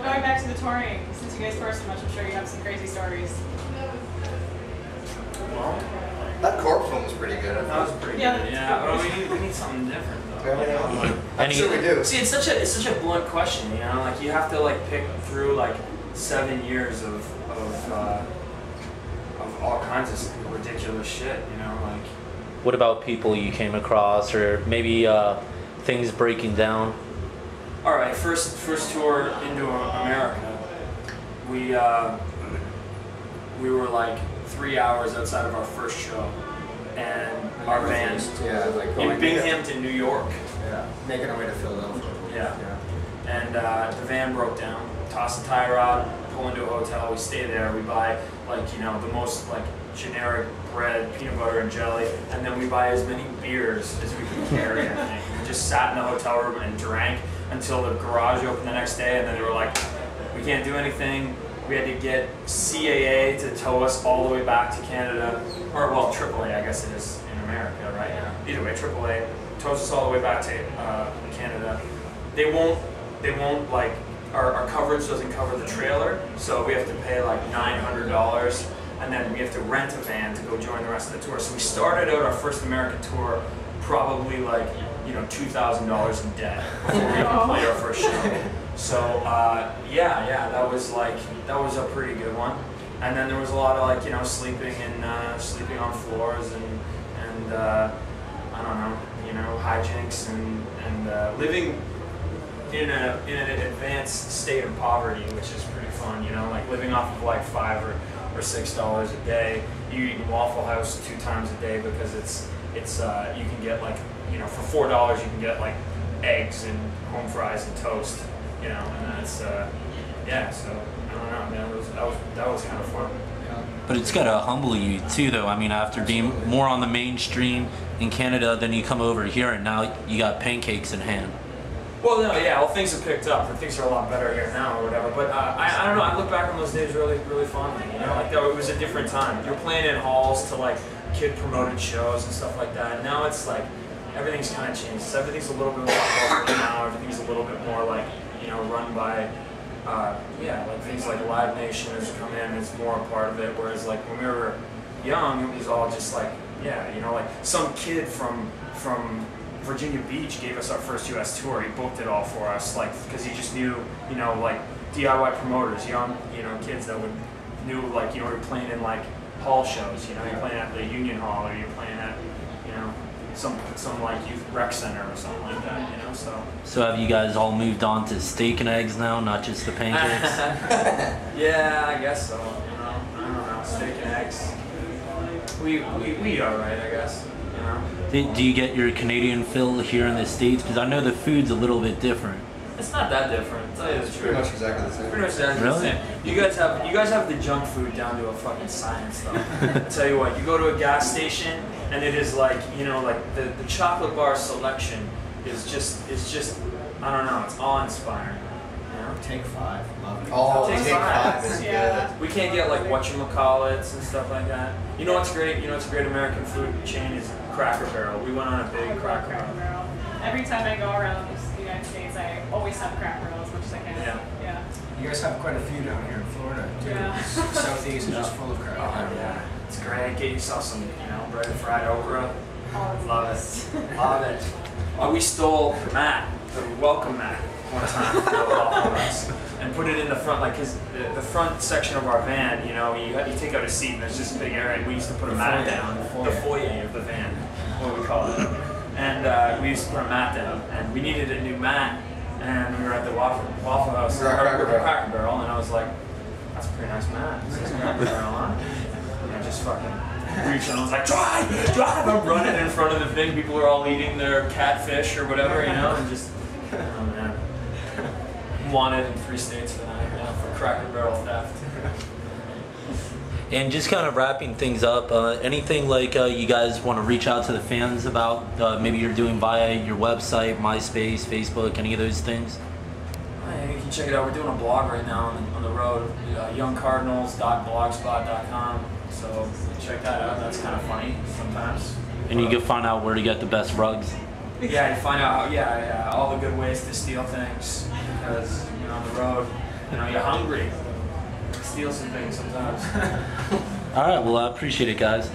going back to the touring, since you guys tour so much, I'm sure you have some crazy stories. Well, that Corp film was pretty good. that was pretty good. Yeah, but we need something different though. I'm sure we do. See, it's such a blunt question, you know. Like you have to like pick through like 7 years of all kinds of ridiculous shit, you know. Like, what about people you came across, or maybe things breaking down? all right, first tour into America, we were like 3 hours outside of our first show, and our van in Binghamton, New York. Yeah, making our way to Philadelphia. Yeah. And the van broke down. Toss the tire out, pull into a hotel. We stay there. We buy like the most like generic bread, peanut butter and jelly, and then we buy as many beers as we could carry. I think we just sat in the hotel room and drank until the garage opened the next day, and then they were like, "We can't do anything." We had to get CAA to tow us all the way back to Canada, or well, AAA, I guess it is in America, right? Yeah. Either way, AAA tows us all the way back to Canada. They won't like our coverage doesn't cover the trailer, so we have to pay like $900, and then we have to rent a van to go join the rest of the tour. So we started out our first American tour probably like $2,000 in debt before we even played our first show. So that was a pretty good one. And then there was a lot of like sleeping on floors and I don't know hijinks and living in an advanced state of poverty, which is pretty fun. Like living off of like $5 or $6 a day. You eat Waffle House 2 times a day because it's you can get like for $4 you can get like eggs and home fries and toast. And that's so I don't know, man. That was kind of fun. But it's gotta humble you too, though. I mean, after being more on the mainstream in Canada, then you come over here and now you got pancakes in hand. Well, no, yeah. Well, things have picked up, and things are a lot better here now, or whatever. But I don't know. I look back on those days really, really fondly. Like it was a different time. You're playing in halls to like kid-promoted shows and stuff like that. Now it's like everything's kind of changed. So everything's a little bit more corporate now. Everything's a little bit more like run by like things like Live Nation has come in. It's more a part of it. Whereas like when we were young, it was all just like like some kid from Virginia Beach gave us our first U.S. tour. He booked it all for us, like, because he just knew, like DIY promoters, young, kids that knew, like, you're playing in like hall shows, you're playing at the Union Hall, or you're playing at, some like youth rec center or something like that, so. So have you guys all moved on to steak and eggs now, not just the pancakes? Yeah, I guess so. I don't know, steak and eggs. We are right, I guess. Do you get your Canadian fill here in the States? Because I know the food's a little bit different. It's not that different. I'll tell you the truth. Pretty much exactly the same. Pretty much exactly the same. You guys have the junk food down to a fucking science, though. I'll tell you what, you go to a gas station and it is like, like the chocolate bar selection is just I don't know, it's awe-inspiring. Take 5, love it. Oh, Take Take 5 is Yeah. We can't get like whatchamacallits and stuff like that. You know what's great? What's a great American food chain is Cracker Barrel. We went on a big Cracker Barrel. Every time I go around the United States, I always have Cracker Barrel as much as I can. Yeah. You guys have quite a few down here in Florida, too. Yeah. Southeast is just full of Cracker Barrel. Oh yeah, it's great. Get yourself some, bread and fried okra. Love it. Love it. Oh, we stole the mat, the welcome mat, one time for the Waffle House, and put it in the front, like, cause the front section of our van, you take out a seat and there's just a big area, and we used to put a mat down, the foyer of the van, what we call it, and we used to put a mat down, and we needed a new mat, and we were at the Waffle House, Cracker Barrel, and I was like, that's a pretty nice mat. This is Cracker Barrel, huh? And I just fucking reached and I was like, drive! I'm running in front of the thing. People are all eating their catfish or whatever, and just, oh man. Wanted in 3 states for that, for Cracker Barrel theft. And just kind of wrapping things up, anything like you guys want to reach out to the fans about, maybe you're doing via your website, MySpace, Facebook, any of those things? You can check it out. We're doing a blog right now on the road, youngcardinals.blogspot.com. So check that out. That's kind of funny sometimes. And you can find out where to get the best rugs. Yeah, you find out all the good ways to steal things, because on the road You know, you're hungry. Steal some things sometimes. All right, well, I appreciate it, guys.